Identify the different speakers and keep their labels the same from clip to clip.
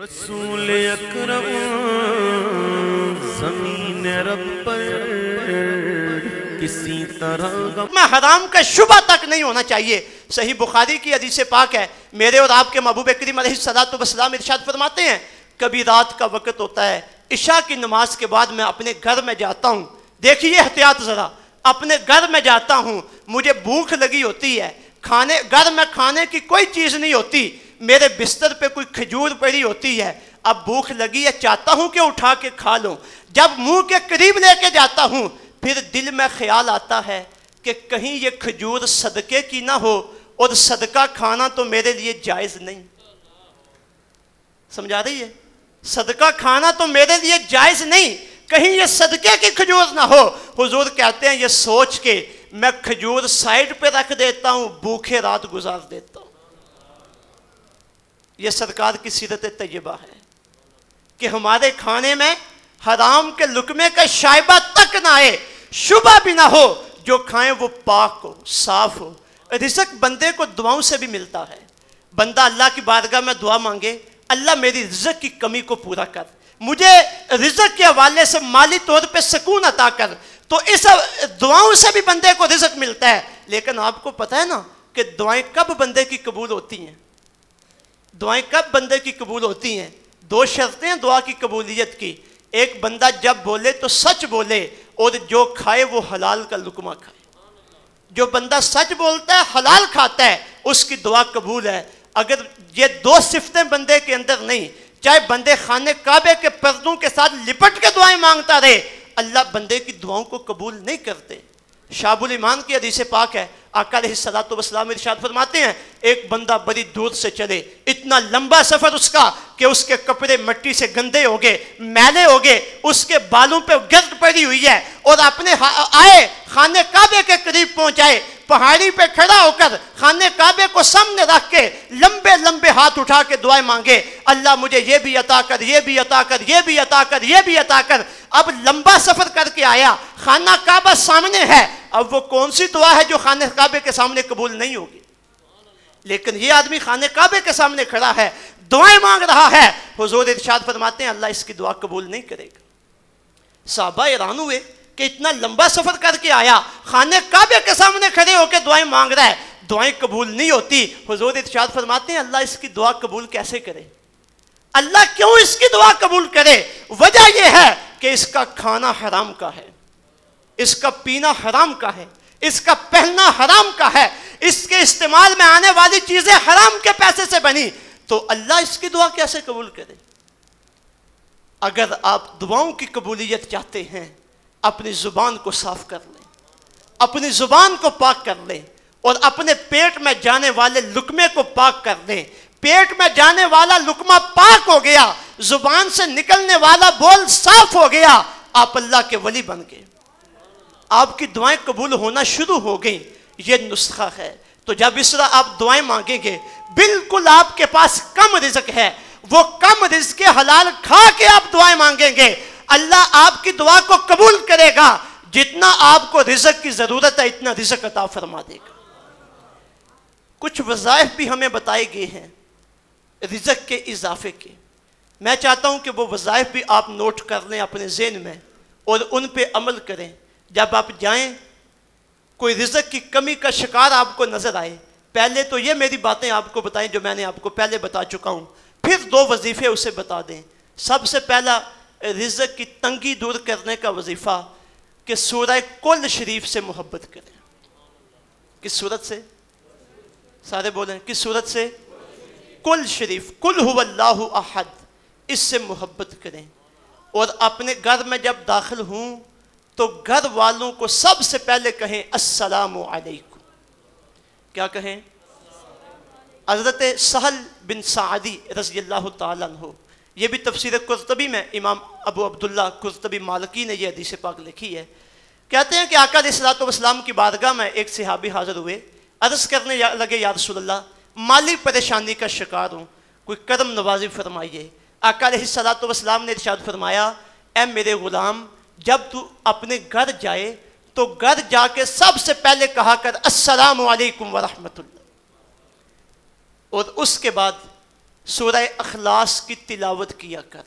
Speaker 1: رسول اکرم زمین رب پر کسی طرح
Speaker 2: میں حرام کا شبہ تک نہیں ہونا چاہیے۔ صحیح بخاری کی حدیث پاک ہے، میرے اور آپ کے محبوب کریم علیہ السلام ارشاد فرماتے ہیں کبھی رات کا وقت ہوتا ہے، عشاء کی نماز کے بعد میں اپنے گھر میں جاتا ہوں، دیکھیے احتیاط ذرا، اپنے گھر میں جاتا ہوں، مجھے بھوک لگی ہوتی ہے، گھر میں کھانے کی کوئی چیز نہیں ہوتی، میرے بستر پہ کوئی کھجور پڑی ہوتی ہے، اب بھوک لگی ہے، چاہتا ہوں کہ اٹھا کے کھا لوں، جب منہ کے قریب لے کے جاتا ہوں پھر دل میں خیال آتا ہے کہ کہیں یہ کھجور صدقے کی نہ ہو، اور صدقہ کھانا تو میرے لیے جائز نہیں۔ سمجھا رہی ہے؟ صدقہ کھانا تو میرے لیے جائز نہیں، کہیں یہ صدقے کی کھجور نہ ہو۔ حضور کہتے ہیں یہ سوچ کے میں کھجور سائیڈ پہ رکھ دیتا ہوں، بھوکے رات گزار دیتا ہوں۔ یہ سرکار کی سیرت طیبہ ہے کہ ہمارے کھانے میں حرام کے لقمے کا شائبہ تک نہ آئے، شبہ بھی نہ ہو، جو کھائیں وہ پاک ہو، صاف ہو۔ رزق بندے کو دعاؤں سے بھی ملتا ہے، بندہ اللہ کی بارگاہ میں دعا مانگے، اللہ میری رزق کی کمی کو پورا کر، مجھے رزق کے حوالے سے مالی طور پہ سکون عطا کر، تو اس دعاؤں سے بھی بندے کو رزق ملتا ہے۔ لیکن آپ کو پتہ ہے نا کہ دعائیں کب بندے کی قبول ہوتی ہیں؟ دعائیں کب بندے کی قبول ہوتی ہیں؟ دو شرطیں ہیں دعا کی قبولیت کی، ایک بندہ جب بولے تو سچ بولے، اور جو کھائے وہ حلال کا لقمہ کھائے۔ جو بندہ سچ بولتا ہے، حلال کھاتا ہے، اس کی دعا قبول ہے۔ اگر یہ دو صفتیں بندے کے اندر نہیں، چاہے بندے خانے کعبے کے پردوں کے ساتھ لپٹ کے دعائیں مانگتا رہے، اللہ بندے کی دعاؤں کو قبول نہیں کرتے۔ شعب الایمان کی حدیث پاک ہے، آقا علیہ السلام ارشاد فرماتے ہیں ایک بندہ بڑی دور سے چلے، اتنا لمبا سفر اس کا کہ اس کے کپڑے مٹی سے گندے ہو گئے، میلے ہو گئے، اس کے بالوں پہ گرد پڑی ہوئی ہے، اور اپنے آئے خانے کعبے کے قریب پہنچائے، پہاڑی پہ کھڑا ہو کر خانے کعبے کو سامنے رکھ کے لمبے لمبے ہاتھ اٹھا کے دعائیں مانگے، اللہ مجھے یہ بھی عطا کر، یہ بھی عطا کر، یہ بھی عطا کر، یہ بھی عطا کر۔ اب لمبا سفر کر کے آیا، خانہ کعبہ سامنے ہے، اب وہ کون سی دعا ہے جو خانہ کعبے کے سامنے قبول نہیں ہوگی؟ لیکن یہ آدمی خانہ کعبے کے سامنے کھڑا ہے، دعائیں مانگ رہا ہے، حضور ارشاد فرماتے ہیں اللہ اس کی دعا قبول نہیں کرے گا۔ صحابہ حیران ہوئے کہ اتنا لمبا سفر کر کے آیا، خانہ کعبے کے سامنے کھڑے ہو کے دعائیں مانگ رہا ہے، دعائیں قبول نہیں ہوتی۔ حضور ارشاد فرماتے ہیں اللہ اس کی دعا قبول کیسے کرے؟ اللہ کیوں اس کی دعا قبول کرے؟ وجہ یہ ہے کہ اس کا کھانا حرام کا ہے، اس کا پینا حرام کا ہے، اس کا پہننا حرام کا ہے، اس کے استعمال میں آنے والی چیزیں حرام کے پیسے سے بنی، تو اللہ اس کی دعا کیسے قبول کرے؟ اگر آپ دعاؤں کی قبولیت چاہتے ہیں، اپنی زبان کو صاف کر لیں، اپنی زبان کو پاک کر لیں، اور اپنے پیٹ میں جانے والے لقمے کو پاک کر لیں۔ پیٹ میں جانے والا لقمہ پاک ہو گیا، زبان سے نکلنے والا بول صاف ہو گیا، آپ اللہ کے ولی بن گئے، آپ کی دعائیں قبول ہونا شروع ہو گئیں۔ یہ نسخہ ہے۔ تو جب اس طرح آپ دعائیں مانگیں گے، بالکل آپ کے پاس کم رزق ہے، وہ کم رزق حلال کھا کے آپ دعائیں مانگیں گے، اللہ آپ کی دعا کو قبول کرے گا، جتنا آپ کو رزق کی ضرورت ہے اتنا رزق عطا فرما دے گا۔ کچھ وظائف بھی ہمیں بتائے گئے ہیں رزق کے اضافے کے، میں چاہتا ہوں کہ وہ وظائف بھی آپ نوٹ کر لیں اپنے ذہن میں اور ان پہ عمل کریں۔ جب آپ جائیں، کوئی رزق کی کمی کا شکار آپ کو نظر آئے، پہلے تو یہ میری باتیں آپ کو بتائیں جو میں نے آپ کو پہلے بتا چکا ہوں، پھر دو وظیفے اسے بتا دیں۔ سب سے پہلا رزق کی تنگی دور کرنے کا وظیفہ کہ سورہ کل شریف سے محبت کریں۔ کس سورت سے؟ سارے بولیں کس سورت سے؟ کل شریف، کل هو اللہ احد، اس سے محبت کریں۔ اور اپنے گھر میں جب داخل ہوں تو گھر والوں کو سب سے پہلے کہیں السلام علیکم۔ کیا کہیں؟ حضرت سہل بن سعدی رضی اللہ تعالیٰ عنہ، یہ بھی تفسیر قرطبی میں امام ابو عبداللہ قرطبی مالکی نے یہ حدیث پاک لکھی ہے، کہتے ہیں کہ آقا علیہ السلام کی بارگاہ میں ایک صحابی حاضر ہوئے، عرض کرنے لگے یا رسول اللہ مالی پریشانی کا شکار ہوں، کوئی کرم نوازی فرمائیے۔ آقا علیہ السلام نے ارشاد فرمایا اے میرے غلام، جب تو اپنے گھر جائے تو گھر جا کے سب سے پہلے کہا کر السلام علیکم ورحمۃ اللہ، اور اس کے بعد سورہ اخلاص کی تلاوت کیا کر.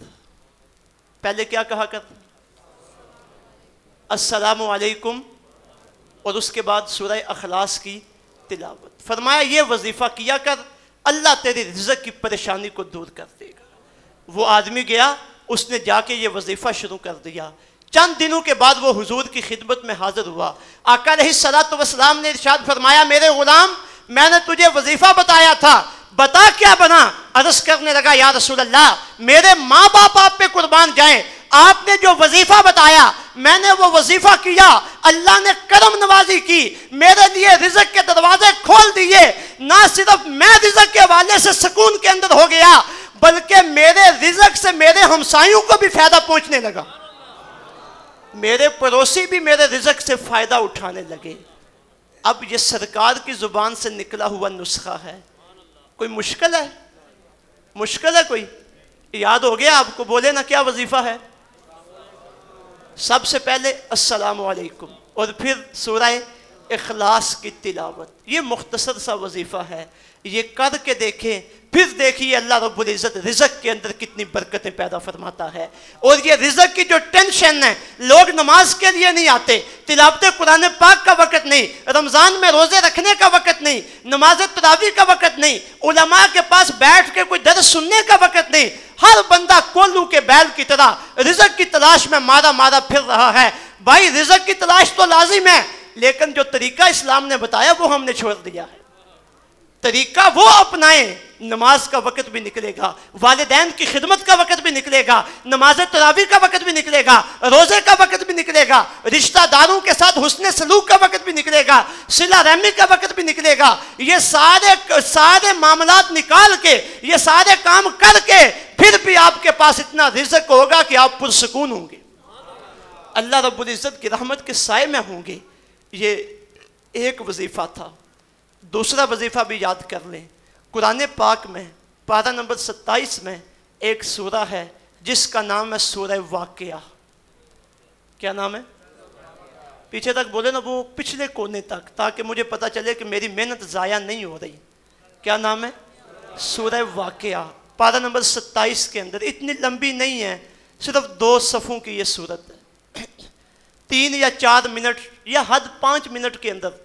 Speaker 2: پہلے کیا کہا کر؟ السلام علیکم، اور اس کے بعد سورہ اخلاص کی تلاوت. فرمایا یہ وظیفہ کیا کر، اللہ تیری رزق کی پریشانی کو دور کر دے گا. وہ آدمی گیا، اس نے جا کے یہ وظیفہ شروع کر دیا. چند دنوں کے بعد وہ حضور کی خدمت میں حاضر ہوا. آقا علیہ الصلوۃ والسلام نے ارشاد فرمایا میرے غلام، میں نے تجھے وظیفہ بتایا تھا، بتا کیا بنا؟ عرض کرنے لگا یا رسول اللہ میرے ماں باپ آپ پہ قربان جائیں، آپ نے جو وظیفہ بتایا میں نے وہ وظیفہ کیا، اللہ نے کرم نوازی کی، میرے لیے رزق کے دروازے کھول دیے. نہ صرف میں رزق کے حوالے سے سکون کے اندر ہو گیا، بلکہ میرے رزق سے میرے ہمسایوں کو بھی فائدہ پہنچنے لگا، میرے پڑوسی بھی میرے رزق سے فائدہ اٹھانے لگے. اب یہ سرکار کی زبان سے نکلا ہوا نسخہ ہے، کوئی مشکل ہے؟ مشکل ہے کوئی؟ یاد ہو گیا آپ کو؟ بولے نا کیا وظیفہ ہے؟ سب سے پہلے السلام علیکم اور پھر سورہ اخلاص کی تلاوت. یہ مختصر سا وظیفہ ہے، یہ کر کے دیکھیں، پھر دیکھیے اللہ رب العزت رزق کے اندر کتنی برکتیں پیدا فرماتا ہے. اور یہ رزق کی جو ٹینشن ہے، لوگ نماز کے لیے نہیں آتے، تلاوت قرآن پاک کا وقت نہیں، رمضان میں روزے رکھنے کا وقت نہیں، نماز تراویح کا وقت نہیں، علماء کے پاس بیٹھ کے کوئی درس سننے کا وقت نہیں. ہر بندہ کولو کے بیل کی طرح رزق کی تلاش میں مارا مارا پھر رہا ہے. بھائی رزق کی تلاش تو لازم ہے، لیکن جو طریقہ اسلام نے بتایا وہ ہم نے چھوڑ دیا ہے. طریقہ وہ اپنائیں، نماز کا وقت بھی نکلے گا، والدین کی خدمت کا وقت بھی نکلے گا، نماز تراویح کا وقت بھی نکلے گا، روزے کا وقت بھی نکلے گا، رشتہ داروں کے ساتھ حسن سلوک کا وقت بھی نکلے گا، صلہ رحمی کا وقت بھی نکلے گا. یہ سارے معاملات نکال کے، یہ سارے کام کر کے، پھر بھی آپ کے پاس اتنا رزق ہوگا کہ آپ پرسکون ہوں گے، اللہ رب العزت کی رحمت کے سائے میں ہوں گے. یہ ایک وظیفہ تھا. دوسرا وظیفہ بھی یاد کر لیں. قرآن پاک میں پارہ نمبر 27 میں ایک سورہ ہے جس کا نام ہے سورہ واقعہ. کیا نام ہے؟ پیچھے تک بولے نا، وہ پچھلے کونے تک، تاکہ مجھے پتا چلے کہ میری محنت ضائع نہیں ہو رہی. کیا نام ہے؟ سورہ واقعہ. پارہ نمبر 27 کے اندر. اتنی لمبی نہیں ہے، صرف 2 صفوں کی یہ سورت ہے. 3 یا 4 منٹ یا حد 5 منٹ کے اندر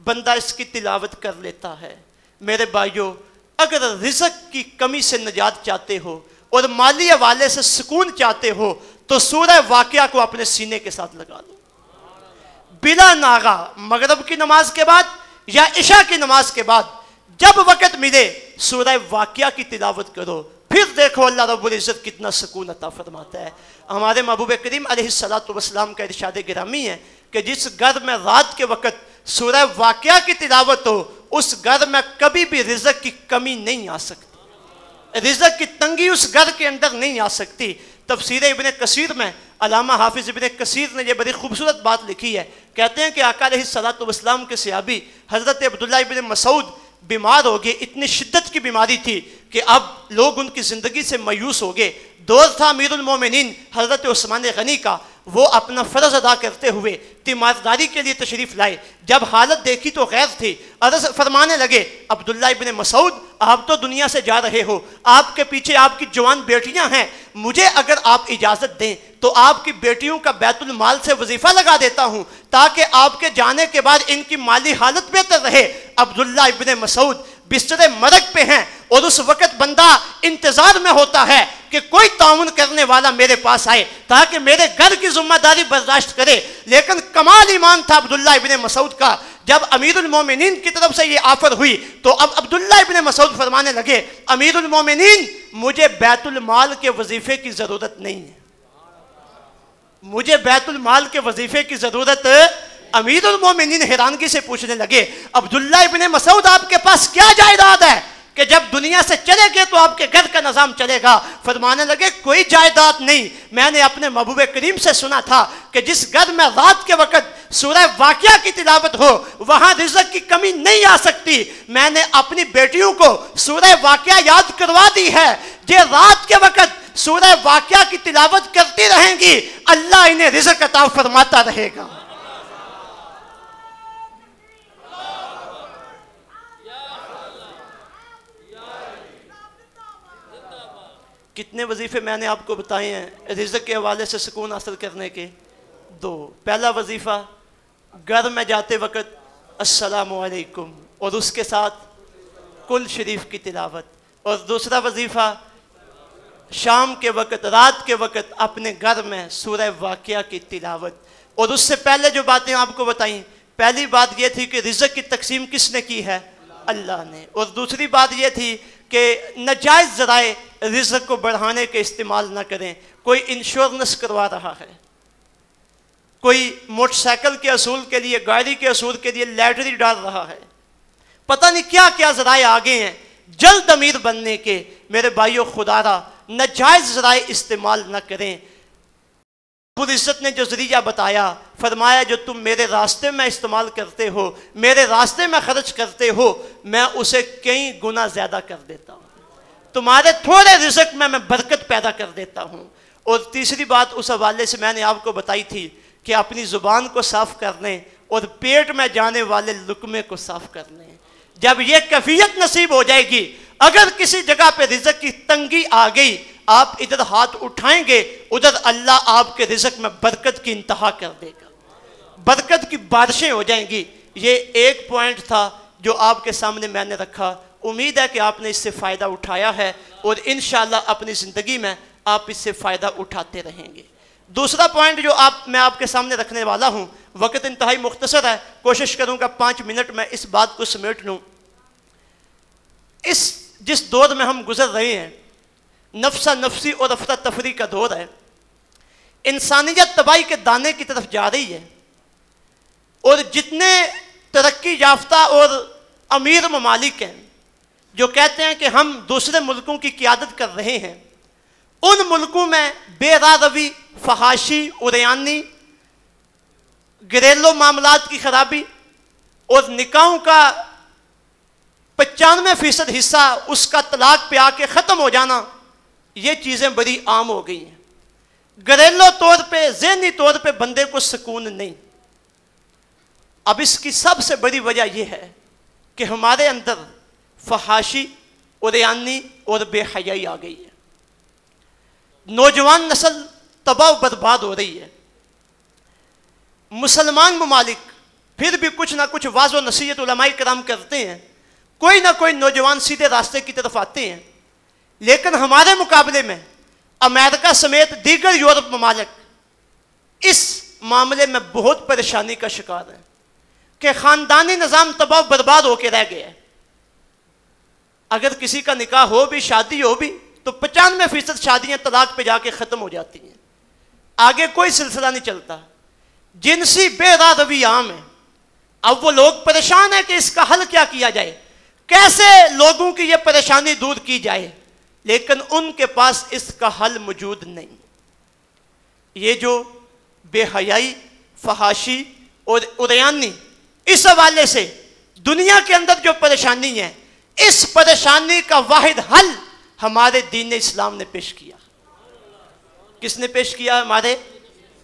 Speaker 2: بندہ اس کی تلاوت کر لیتا ہے. میرے بھائیوں، اگر رزق کی کمی سے نجات چاہتے ہو اور مالی حوالے سے سکون چاہتے ہو تو سورہ واقعہ کو اپنے سینے کے ساتھ لگا لو. بلا ناغا مغرب کی نماز کے بعد یا عشاء کی نماز کے بعد جب وقت ملے سورہ واقعہ کی تلاوت کرو، پھر دیکھو اللہ رب العزت کتنا سکون عطا فرماتا ہے. ہمارے محبوب کریم علیہ الصلوۃ والسلام کا ارشاد گرامی ہے کہ جس گھر میں رات کے وقت سورہ واقعہ کی تلاوت ہو، اس گھر میں کبھی بھی رزق کی کمی نہیں آ سکتی، رزق کی تنگی اس گھر کے اندر نہیں آ سکتی. تفسیر ابن کثیر میں علامہ حافظ ابن کثیر نے یہ بڑی خوبصورت بات لکھی ہے. کہتے ہیں کہ آقا علیہ الصلوۃ والسلام کے صحابی حضرت عبداللہ ابن مسعود بیمار ہو گئے. اتنی شدت کی بیماری تھی کہ اب لوگ ان کی زندگی سے مایوس ہو گئے. دور تھا امیر المومنین حضرت عثمان غنی کا. وہ اپنا فرض ادا کرتے ہوئے تیمارداری کے لیے تشریف لائے. جب حالت دیکھی تو غیر تھی. عرض فرمانے لگے عبداللہ ابن مسعود، آپ تو دنیا سے جا رہے ہو، آپ کے پیچھے آپ کی جوان بیٹیاں ہیں، مجھے اگر آپ اجازت دیں تو آپ کی بیٹیوں کا بیت المال سے وظیفہ لگا دیتا ہوں تاکہ آپ کے جانے کے بعد ان کی مالی حالت بہتر رہے. عبداللہ ابن مسعود بستر مرگ پہ ہیں اور اس وقت بندہ انتظار میں ہوتا ہے کہ کوئی تعاون کرنے والا میرے پاس آئے تاکہ میرے گھر کی ذمہ داری برداشت کرے. لیکن کمال ایمان تھا عبداللہ ابن مسعود کا. جب امیر المومنین کی طرف سے یہ آفر ہوئی تو اب عبداللہ ابن مسعود فرمانے لگے امیر المومنین، مجھے بیت المال کے وظیفے کی ضرورت نہیں ہے، مجھے بیت المال کے وظیفے کی ضرورت. امیر المومنین حیرانگی سے پوچھنے لگے عبداللہ ابن مسعود آپ کے پاس کیا جائیداد ہے کہ جب دنیا سے چلے گئے تو آپ کے گھر کا نظام چلے گا؟ فرمانے لگے کوئی جائیداد نہیں، میں نے اپنے محبوب کریم سے سنا تھا کہ جس گھر میں رات کے وقت سورہ واقعہ کی تلاوت ہو وہاں رزق کی کمی نہیں آ سکتی. میں نے اپنی بیٹیوں کو سورہ واقعہ یاد کروا دی ہے، یہ رات کے وقت سورہ واقعہ کی تلاوت کرتی رہیں گی، اللہ انہیں رزق عطا فرماتا رہے گا. کتنے وظیفے میں نے آپ کو بتائے ہیں رزق کے حوالے سے سکون حاصل کرنے کے؟ 2۔ پہلا وظیفہ گھر میں جاتے وقت السلام علیکم اور اس کے ساتھ کل شریف کی تلاوت، اور دوسرا وظیفہ شام کے وقت رات کے وقت اپنے گھر میں سورہ واقعہ کی تلاوت۔ اور اس سے پہلے جو باتیں آپ کو بتائیں، پہلی بات یہ تھی کہ رزق کی تقسیم کس نے کی ہے؟ اللہ نے، اور دوسری بات یہ تھی کہ ناجائز ذرائع رزق کو بڑھانے کے استعمال نہ کریں۔ کوئی انشورنس کروا رہا ہے، کوئی موٹر سائیکل کے اصول کے لیے، گاڑی کے اصول کے لیے لیٹری ڈال رہا ہے، پتہ نہیں کیا کیا ذرائع آگے ہیں جلد امیر بننے کے۔ میرے بھائیوں، خدا را ناجائز ذرائع استعمال نہ کریں۔ رب العزت نے جو ذریعہ بتایا، فرمایا جو تم میرے راستے میں استعمال کرتے ہو، میرے راستے میں خرچ کرتے ہو، میں اسے کئی گنا زیادہ کر دیتا ہوں، تمہارے تھوڑے رزق میں برکت پیدا کر دیتا ہوں۔ اور تیسری بات اس حوالے سے میں نے آپ کو بتائی تھی کہ اپنی زبان کو صاف کر لیں اور پیٹ میں جانے والے لقمے کو صاف کر لیں۔ جب یہ کیفیت نصیب ہو جائے گی، اگر کسی جگہ پہ رزق کی تنگی آ گئی، آپ ادھر ہاتھ اٹھائیں گے، ادھر اللہ آپ کے رزق میں برکت کی انتہا کر دے گا، برکت کی بارشیں ہو جائیں گی۔ یہ ایک پوائنٹ تھا جو آپ کے سامنے میں نے رکھا۔ امید ہے کہ آپ نے اس سے فائدہ اٹھایا ہے اور انشاءاللہ اپنی زندگی میں آپ اس سے فائدہ اٹھاتے رہیں گے۔ دوسرا پوائنٹ جو میں آپ کے سامنے رکھنے والا ہوں، وقت انتہائی مختصر ہے، کوشش کروں گا 5 منٹ میں اس بات کو سمیٹ لوں۔ جس دور میں ہم گزر رہے ہیں، نفسہ نفسی اور افراتفری کا دور ہے، انسانیت تباہی کے دانے کی طرف جا رہی ہے، اور جتنے ترقی یافتہ اور امیر ممالک ہیں جو کہتے ہیں کہ ہم دوسرے ملکوں کی قیادت کر رہے ہیں، ان ملکوں میں بے راہ روی، فحاشی، عریانی، گھریلو معاملات کی خرابی اور نکاحوں کا 95% حصہ اس کا طلاق پہ آ کے ختم ہو جانا، یہ چیزیں بڑی عام ہو گئی ہیں۔ گھریلو طور پہ، ذہنی طور پہ بندے کو سکون نہیں۔ اب اس کی سب سے بڑی وجہ یہ ہے کہ ہمارے اندر فحاشی، عریانی اور بے حیائی آ گئی ہے۔ نوجوان نسل تباہ و برباد ہو رہی ہے۔ مسلمان ممالک پھر بھی کچھ نہ کچھ واضح و نصیحت علماء کرام کرتے ہیں، کوئی نہ کوئی نوجوان سیدھے راستے کی طرف آتے ہیں، لیکن ہمارے مقابلے میں امریکہ سمیت دیگر یورپ ممالک اس معاملے میں بہت پریشانی کا شکار ہیں کہ خاندانی نظام تباہ و برباد ہو کے رہ گیا ہے۔ اگر کسی کا نکاح ہو بھی، شادی ہو بھی، تو 95% شادیاں طلاق پہ جا کے ختم ہو جاتی ہیں، آگے کوئی سلسلہ نہیں چلتا۔ جنسی بے راہ روی عام ہے۔ اب وہ لوگ پریشان ہیں کہ اس کا حل کیا کیا جائے، کیسے لوگوں کی یہ پریشانی دور کی جائے، لیکن ان کے پاس اس کا حل موجود نہیں۔ یہ جو بے حیائی، فحاشی اور عریانی، اس حوالے سے دنیا کے اندر جو پریشانی ہے، اس پریشانی کا واحد حل ہمارے دین اسلام نے پیش کیا۔ کس نے پیش کیا؟ ہمارے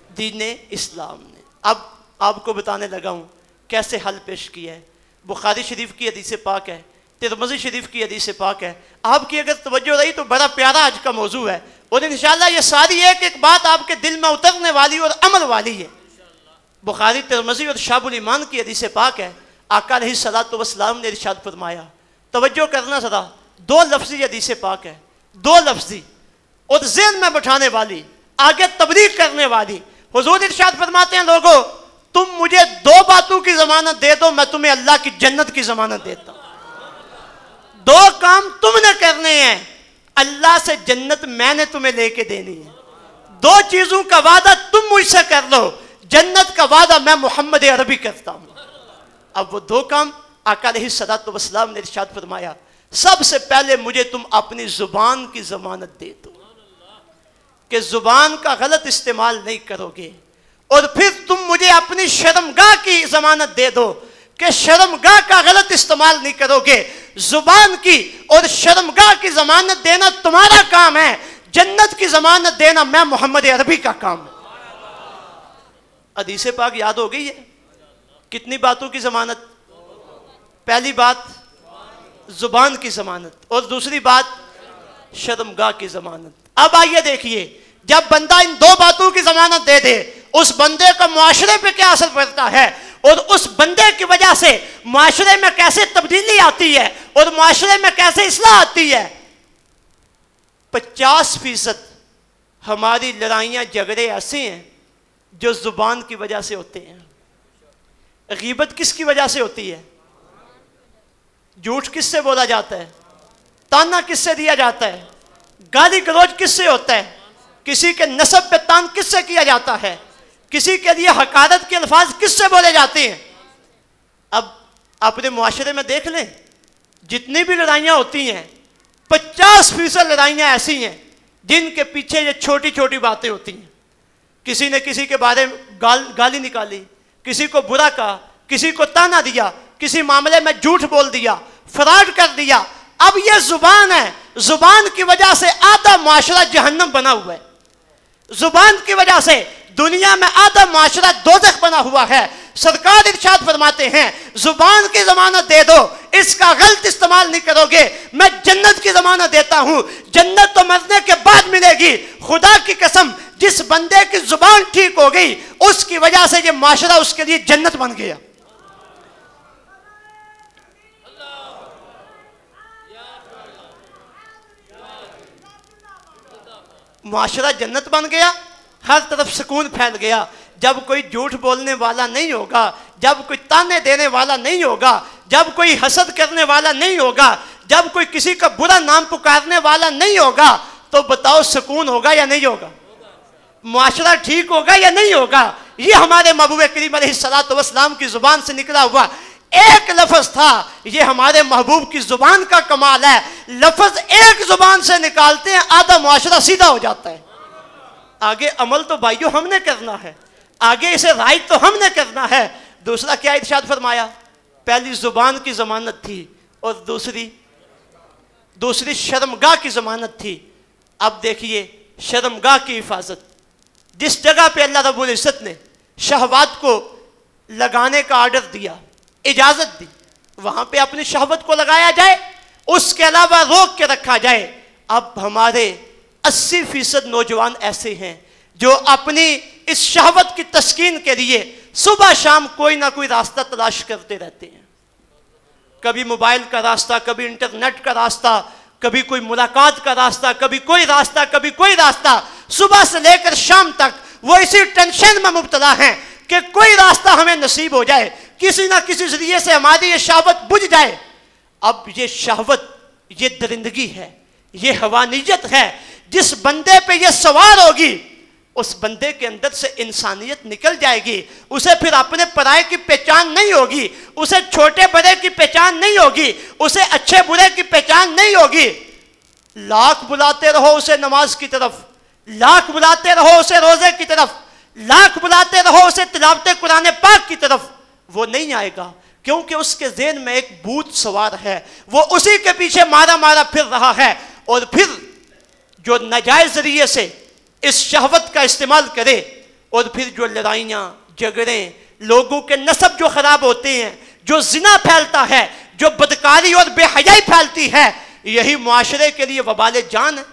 Speaker 2: دین اسلام نے۔ اب آپ کو بتانے لگا ہوں کیسے حل پیش کیا ہے۔ بخاری شریف کی حدیث پاک ہے، ترمذی شریف کی حدیث پاک ہے۔ آپ کی اگر توجہ رہی تو بڑا پیارا آج کا موضوع ہے، اور انشاءاللہ یہ ساری ایک ایک بات آپ کے دل میں اترنے والی اور عمل والی ہے۔ بخاری، ترمذی اور شعب الایمان کی حدیث پاک ہے۔ آقا علیہ الصلوۃ والسلام نے ارشاد فرمایا، توجہ کرنا ذرا، 2 لفظی حدیث پاک ہے، 2 لفظی اور ذہن میں بٹھانے والی، آگے تبلیغ کرنے والی۔ حضور ارشاد فرماتے ہیں، لوگو تم مجھے 2 باتوں کی ضمانت دے دو، میں تمہیں اللہ کی جنت کی ضمانت دیتا ہوں۔ 2 کام تم نے کرنے ہیں، اللہ سے جنت میں نے تمہیں لے کے دینی ہے۔ 2 چیزوں کا وعدہ تم مجھ سے کر لو، جنت کا وعدہ میں محمد عربی کرتا ہوں۔ اب وہ 2 کام آقا علیہ الصلوۃ والسلام نے ارشاد فرمایا، سب سے پہلے مجھے تم اپنی زبان کی ضمانت دے دو کہ زبان کا غلط استعمال نہیں کرو گے، اور پھر تم مجھے اپنی شرمگاہ کی ضمانت دے دو کہ شرمگاہ کا غلط استعمال نہیں کرو گے۔ زبان کی اور شرمگاہ کی ضمانت دینا تمہارا کام ہے، جنت کی ضمانت دینا میں محمد عربی کا کام ہے۔ حدیث پاک یاد ہو گئی ہے؟ کتنی باتوں کی ضمانت؟ پہلی بات زبان کی ضمانت، اور دوسری بات شرمگاہ کی ضمانت۔ اب آئیے دیکھیے، جب بندہ ان دو باتوں کی ضمانت دے دے، اس بندے کا معاشرے پہ کیا اثر پڑتا ہے، اور اس بندے کی وجہ سے معاشرے میں کیسے تبدیلی آتی ہے اور معاشرے میں کیسے اصلاح آتی ہے۔ 50% ہماری لڑائیاں جھگڑے ایسے ہیں جو زبان کی وجہ سے ہوتے ہیں۔ غیبت کس کی وجہ سے ہوتی ہے؟ جھوٹ کس سے بولا جاتا ہے؟ تانا کس سے دیا جاتا ہے؟ گالی گلوچ کس سے ہوتا ہے؟ کسی کے نسب پہ تان کس سے کیا جاتا ہے؟ کسی کے لیے حقارت کے الفاظ کس سے بولے جاتے ہیں؟ اب اپنے معاشرے میں دیکھ لیں، جتنی بھی لڑائیاں ہوتی ہیں 50% لڑائیاں ایسی ہیں جن کے پیچھے یہ چھوٹی چھوٹی باتیں ہوتی ہیں۔ کسی نے کسی کے بارے میں گالی نکالی، کسی کو برا کہا، کسی کو تانا دیا، کسی معاملے میں جھوٹ بول دیا، فراڈ کر دیا۔ اب یہ زبان ہے، زبان کی وجہ سے آدھا معاشرہ جہنم بنا ہوا ہے۔ زبان کی وجہ سے دنیا میں آدھا معاشرہ دوزخ بنا ہوا ہے۔ سرکار ارشاد فرماتے ہیں زبان کی ضمانت دے دو، اس کا غلط استعمال نہیں کرو گے، میں جنت کی ضمانت دیتا ہوں۔ جنت تو مرنے کے بعد ملے گی۔ خدا کی قسم، جس بندے کی زبان ٹھیک ہو گئی اس کی وجہ سے یہ معاشرہ اس کے لیے جنت بن گیا۔ معاشرہ جنت بن گیا، ہر طرف سکون پھیل گیا۔ جب کوئی جھوٹ بولنے والا نہیں ہوگا، جب کوئی تانے دینے والا نہیں ہوگا، جب کوئی حسد کرنے والا نہیں ہوگا، جب کوئی کسی کا برا نام پکارنے والا نہیں ہوگا، تو بتاؤ سکون ہوگا یا نہیں ہوگا؟ معاشرہ ٹھیک ہوگا یا نہیں ہوگا؟ یہ ہمارے محبوب کریم علیہ الصلوۃ والسلام کی زبان سے نکلا ہوا ایک لفظ تھا۔ یہ ہمارے محبوب کی زبان کا کمال ہے، لفظ ایک زبان سے نکالتے ہیں آدھا معاشرہ سیدھا ہو جاتا ہے۔ آگے عمل تو بھائیو ہم نے کرنا ہے، آگے اسے رائٹ تو ہم نے کرنا ہے۔ دوسرا کیا ارشاد فرمایا؟ پہلی زبان کی ضمانت تھی اور دوسری شرمگاہ کی ضمانت تھی۔ اب دیکھیے شرمگاہ کی حفاظت، جس جگہ پہ اللہ رب العزت نے شہوات کو لگانے کا آرڈر دیا، اجازت دی، وہاں پہ اپنی شہوت کو لگایا جائے، اس کے علاوہ روک کے رکھا جائے۔ اب ہمارے 80% نوجوان ایسے ہیں جو اپنی اس شہوت کی تسکین کے لیے صبح شام کوئی نہ کوئی راستہ تلاش کرتے رہتے ہیں۔ کبھی موبائل کا راستہ، کبھی انٹرنیٹ کا راستہ، کبھی کوئی ملاقات کا راستہ، کبھی کوئی راستہ، کبھی کوئی راستہ۔ صبح سے لے کر شام تک وہ اسی ٹینشن میں مبتلا ہیں کہ کوئی راستہ ہمیں نصیب ہو جائے، کسی نہ کسی ذریعے سے ہماری یہ شہوت بجھ جائے۔ اب یہ شہوت، یہ درندگی ہے، یہ حیوانیت ہے۔ جس بندے پہ یہ سوار ہوگی اس بندے کے اندر سے انسانیت نکل جائے گی، اسے پھر اپنے پرائے کی پہچان نہیں ہوگی، اسے چھوٹے بڑے کی پہچان نہیں ہوگی، اسے اچھے برے کی پہچان نہیں ہوگی۔ لاکھ بلاتے رہو اسے نماز کی طرف، لاکھ بلاتے رہو اسے روزے کی طرف، لاکھ بلاتے رہو اسے تلاوت قرآن پاک کی طرف، وہ نہیں آئے گا، کیونکہ اس کے ذہن میں ایک بھوت سوار ہے، وہ اسی کے پیچھے مارا مارا پھر رہا ہے۔ اور پھر جو ناجائز ذریعے سے اس شہوت کا استعمال کرے، اور پھر جو لڑائیاں جھگڑے، لوگوں کے نسب جو خراب ہوتے ہیں، جو زنا پھیلتا ہے، جو بدکاری اور بے حیائی پھیلتی ہے، یہی معاشرے کے لیے وبال جان ہے۔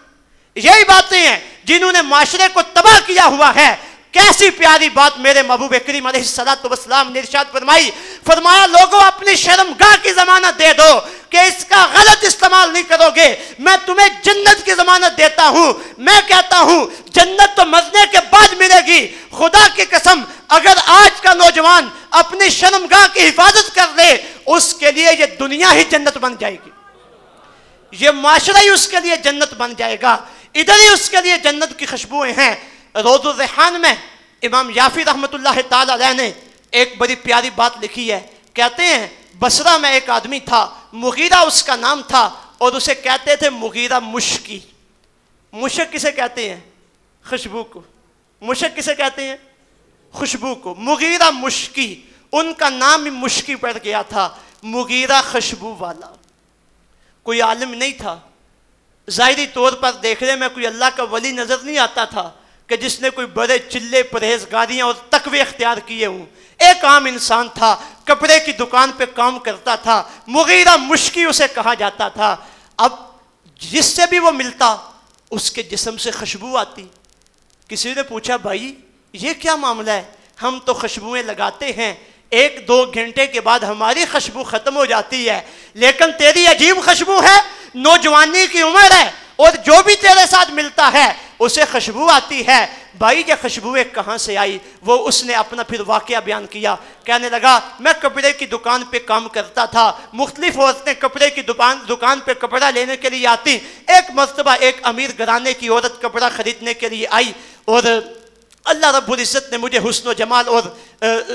Speaker 2: یہی باتیں ہیں جنہوں نے معاشرے کو تباہ کیا ہوا ہے۔ کیسی پیاری بات میرے محبوب کریم علیہ الصلوۃ والسلام نے ارشاد فرمائی، فرمایا لوگوں اپنی شرمگاہ کی ضمانت دے دو کہ اس کا غلط استعمال نہیں کرو گے، میں تمہیں جنت کی ضمانت دیتا ہوں۔ میں کہتا ہوں جنت تو مرنے کے بعد ملے گی۔ خدا کی قسم، اگر آج کا نوجوان اپنی شرمگاہ کی حفاظت کر لے، اس کے لیے یہ دنیا ہی جنت بن جائے گی، یہ معاشرہ ہی اس کے لیے جنت بن جائے گا، ادھر ہی اس کے لیے جنت کی خوشبوئیں ہیں۔ روض الریحان میں امام یافی رحمۃ اللہ تعالی علیہ نے ایک بڑی پیاری بات لکھی ہے۔ کہتے ہیں بصرہ میں ایک آدمی تھا، مغیرہ اس کا نام تھا، اور اسے کہتے تھے مغیرہ مشکی۔ مشک کسے کہتے ہیں؟ خوشبو کو۔ مشک کسے کہتے ہیں؟ خوشبو کو۔ مغیرہ مشکی، ان کا نام ہی مشکی پڑ گیا تھا، مغیرہ خوشبو والا۔ کوئی عالم نہیں تھا، ظاہری طور پر دیکھنے میں کوئی اللہ کا ولی نظر نہیں آتا تھا کہ جس نے کوئی بڑے چلے پرہیزگاریاں اور تقوی اختیار کیے ہوں۔ ایک عام انسان تھا، کپڑے کی دکان پہ کام کرتا تھا، مغیرہ مشکی اسے کہا جاتا تھا۔ اب جس سے بھی وہ ملتا اس کے جسم سے خوشبو آتی۔ کسی نے پوچھا بھائی یہ کیا معاملہ ہے؟ ہم تو خوشبوئیں لگاتے ہیں، 1-2 گھنٹے کے بعد ہماری خوشبو ختم ہو جاتی ہے، لیکن تیری عجیب خوشبو ہے، نوجوانی کی عمر ہے اور جو بھی تیرے ساتھ ملتا ہے اسے خوشبو آتی ہے۔ بھائی یہ خوشبوئیں کہاں سے آئی؟ وہ اس نے اپنا پھر واقعہ بیان کیا، کہنے لگا میں کپڑے کی دکان پہ کام کرتا تھا، مختلف عورتیں کپڑے کی دکان پہ کپڑا لینے کے لیے آتی۔ ایک مرتبہ ایک امیر گھرانے کی عورت کپڑا خریدنے کے لیے آئی اور اللہ رب العزت نے مجھے حسن و جمال اور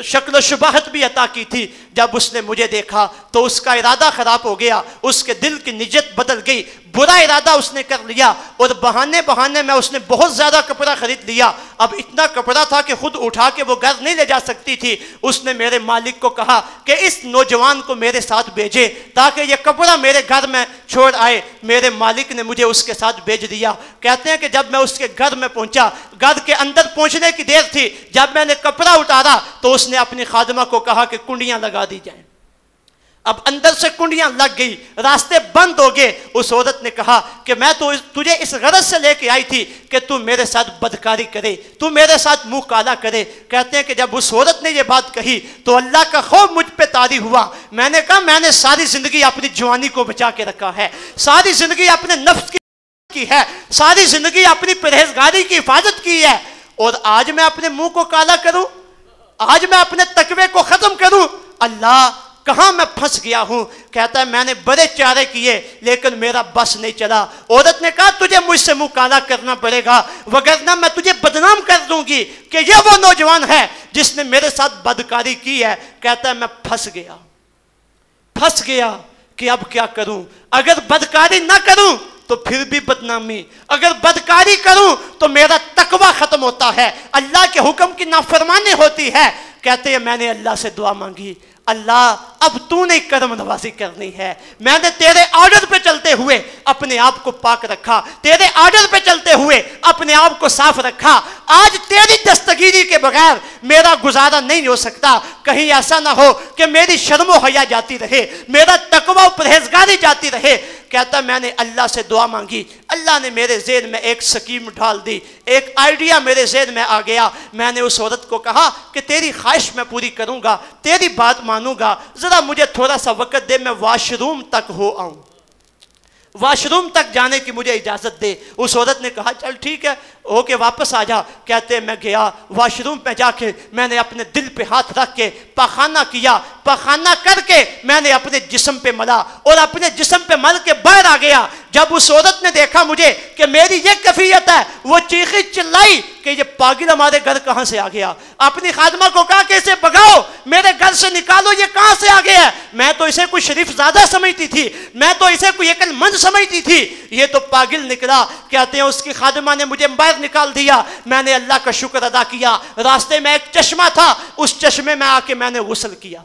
Speaker 2: شکل و شباہت بھی عطا کی تھی۔ جب اس نے مجھے دیکھا تو اس کا ارادہ خراب ہو گیا، اس کے دل کی نیت بدل گئی، برا ارادہ اس نے کر لیا اور بہانے میں اس نے بہت زیادہ کپڑا خرید لیا۔ اب اتنا کپڑا تھا کہ خود اٹھا کے وہ گھر نہیں لے جا سکتی تھی۔ اس نے میرے مالک کو کہا کہ اس نوجوان کو میرے ساتھ بھیجے تاکہ یہ کپڑا میرے گھر میں چھوڑ آئے۔ میرے مالک نے مجھے اس کے ساتھ بھیج دیا۔ کہتے ہیں کہ جب میں اس کے گھر میں پہنچا، گھر کے اندر پہنچنے کی دیر تھی، جب میں نے کپڑا اتارا تو اس نے اپنی خادمہ کو کہا کہ کنڈیاں لگا دی جائیں۔ اب اندر سے کنڈیاں لگ گئی، راستے بند ہو گئے۔ اس عورت نے کہا کہ میں تو تجھے اس غرض سے لے کے آئی تھی کہ تو میرے ساتھ بدکاری کرے، تو میرے ساتھ منہ کالا کرے۔ کہتے ہیں کہ جب اس عورت نے یہ بات کہی تو اللہ کا خوف مجھ پہ طاری ہوا۔ میں نے کہا میں نے ساری زندگی اپنی جوانی کو بچا کے رکھا ہے، ساری زندگی اپنے نفس کی ہے، ساری زندگی اپنی پرہیزگاری کی حفاظت کی ہے، اور آج میں اپنے منہ کو کالا کروں، آج میں اپنے تقوی کو ختم کروں؟ اللہ کہاں میں پھنس گیا ہوں۔ کہتا ہے میں نے بڑے چارے کیے لیکن میرا بس نہیں چلا۔ عورت نے کہا تجھے مجھ سے منہ کالا کرنا پڑے گا وگرنہ میں تجھے بدنام کر دوں گی کہ یہ وہ نوجوان ہے جس نے میرے ساتھ بدکاری کی ہے۔ کہتا ہے میں پھنس گیا کہ اب کیا کروں؟ اگر بدکاری نہ کروں تو پھر بھی بدنامی، اگر بدکاری کروں تو میرا تقوی ختم ہوتا ہے، اللہ کے حکم کی نافرمانی ہوتی ہے۔ کہتے ہیں میں نے اللہ سے دعا مانگی، اللہ اب تو نے کرم نوازی کرنی ہے، میں نے تیرے آرڈر پہ چلتے ہوئے اپنے آپ کو پاک رکھا، تیرے آرڈر پہ چلتے ہوئے اپنے آپ کو صاف رکھا، آج تیری دستگیری کے بغیر میرا گزارا نہیں ہو سکتا۔ کہیں ایسا نہ ہو کہ میری شرم و حیا جاتی رہے، میرا تقوی و پرہیزگاری جاتی رہے۔ کہتا میں نے اللہ سے دعا مانگی، اللہ نے میرے ذہن میں ایک سکیم ڈال دی، ایک آئیڈیا میرے ذہن میں آ گیا۔ میں نے اس عورت کو کہا کہ تیری خواہش میں پوری کروں گا، تیری بات مانوں گا، ذرا مجھے تھوڑا سا وقت دے، میں واش روم تک ہو آؤں، واش روم تک جانے کی مجھے اجازت دے۔ اس عورت نے کہا چل ٹھیک ہے، ہو کے واپس آ جا۔ کہتے میں گیا واش روم پہ، جا کے میں نے اپنے دل پہ ہاتھ رکھ کے پاخانہ کیا، پاخانہ کر کے میں نے اپنے جسم پہ ملا اور اپنے جسم پہ مل کے باہر آ گیا۔ جب اس عورت نے دیکھا مجھے کہ میری یہ کیفیت ہے، وہ چیخی چلائی کہ یہ پاگل ہمارے گھر کہاں سے آ گیا۔ اپنی خادمہ کو کہا کہ اسے بگاؤ، میرے گھر سے نکالو، یہ کہاں سے آ گیا ہے؟ میں تو اسے کوئی شریف زادہ سمجھتی تھی، میں تو اسے کوئی عقل مند سمجھتی تھی، یہ تو پاگل نکلا۔ کہتے ہیں اس کی خادمہ نے مجھے باہر نکال دیا، میں نے اللہ کا شکر ادا کیا۔ راستے میں ایک چشمہ تھا، اس چشمے میں آ کے میں نے غسل کیا،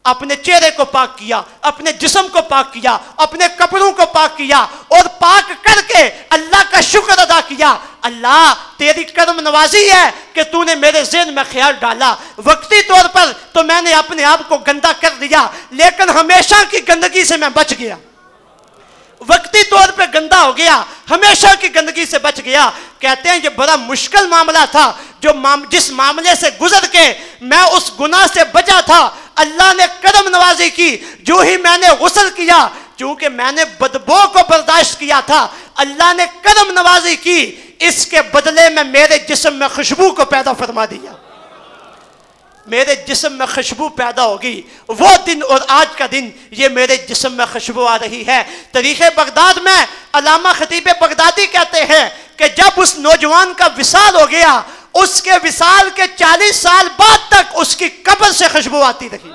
Speaker 2: اپنے چہرے کو پاک کیا، اپنے جسم کو پاک کیا، اپنے کپڑوں کو پاک کیا، اور پاک کر کے اللہ کا شکر ادا کیا۔ اللہ تیری کرم نوازی ہے کہ تو نے میرے ذہن میں خیال ڈالا۔ وقتی طور پر تو میں نے اپنے آپ کو گندا کر دیا، لیکن ہمیشہ کی گندگی سے میں بچ گیا، وقتی طور پہ گندا ہو گیا، ہمیشہ کی گندگی سے بچ گیا۔ کہتے ہیں یہ بڑا مشکل معاملہ تھا، جس معاملے سے گزر کے میں اس گناہ سے بچا تھا، اللہ نے کرم نوازی کی۔ جو ہی میں نے غسل کیا، چونکہ میں نے بدبو کو برداشت کیا تھا، اللہ نے کرم نوازی کی، اس کے بدلے میں میرے جسم میں خوشبو کو پیدا فرما دیا، میرے جسم میں خوشبو پیدا ہوگی۔ وہ دن اور آج کا دن یہ میرے جسم میں خوشبو آ رہی ہے۔ تاریخ بغداد میں علامہ خطیب بغدادی کہتے ہیں کہ جب اس نوجوان کا وصال ہو گیا، اس کے وصال کے 40 سال بعد تک اس کی قبر سے خوشبو آتی رہی۔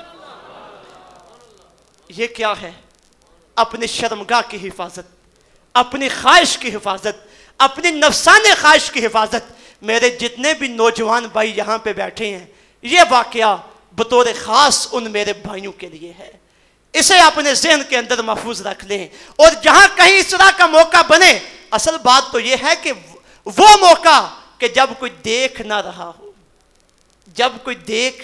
Speaker 2: یہ کیا ہے؟ اپنی شرمگاہ کی حفاظت، اپنی خواہش کی حفاظت، اپنی نفسانی خواہش کی حفاظت۔ میرے جتنے بھی نوجوان بھائی یہاں پہ بیٹھے ہیں، یہ واقعہ بطور خاص ان میرے بھائیوں کے لیے ہے، اسے اپنے ذہن کے اندر محفوظ رکھ لیں، اور جہاں کہیں اس طرح کا موقع بنے، اصل بات تو یہ ہے کہ وہ موقع کہ جب کوئی دیکھ نہ رہا ہو، جب کوئی دیکھ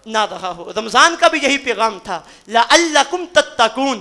Speaker 2: نہ رہا ہو۔ رمضان کا بھی یہی پیغام تھا، لعلکم تتقون،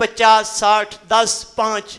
Speaker 2: 50, 60, 10, 5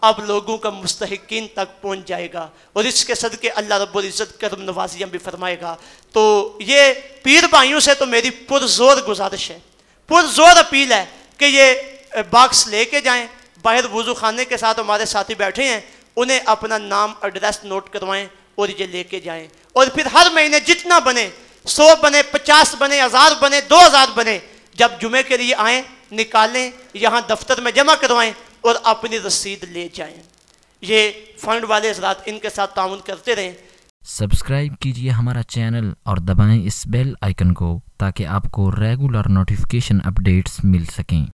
Speaker 2: اب لوگوں کا مستحقین تک پہنچ جائے گا، اور اس کے صدقے اللہ رب العزت کرم نوازیاں بھی فرمائے گا۔ تو یہ پیر بھائیوں سے تو میری پرزور گزارش ہے، پرزور اپیل ہے کہ یہ باکس لے کے جائیں، باہر وضو خانے کے ساتھ ہمارے ساتھی بیٹھے ہیں، انہیں اپنا نام ایڈریس نوٹ کروائیں اور یہ لے کے جائیں، اور پھر ہر مہینے جتنا بنے، 100 بنے، 50 بنے، 1000 بنے، 2000 بنے، جب جمعے کے لیے آئیں نکالیں، یہاں دفتر میں جمع کروائیں اور اپنی رسید لے جائیں۔ یہ فنڈ والے حضرات ان کے ساتھ تعاون کرتے رہیں۔
Speaker 3: سبسکرائب کیجئے ہمارا چینل اور دبائیں اس بیل آئیکن کو تاکہ آپ کو ریگولر نوٹیفیکیشن اپڈیٹس مل سکیں۔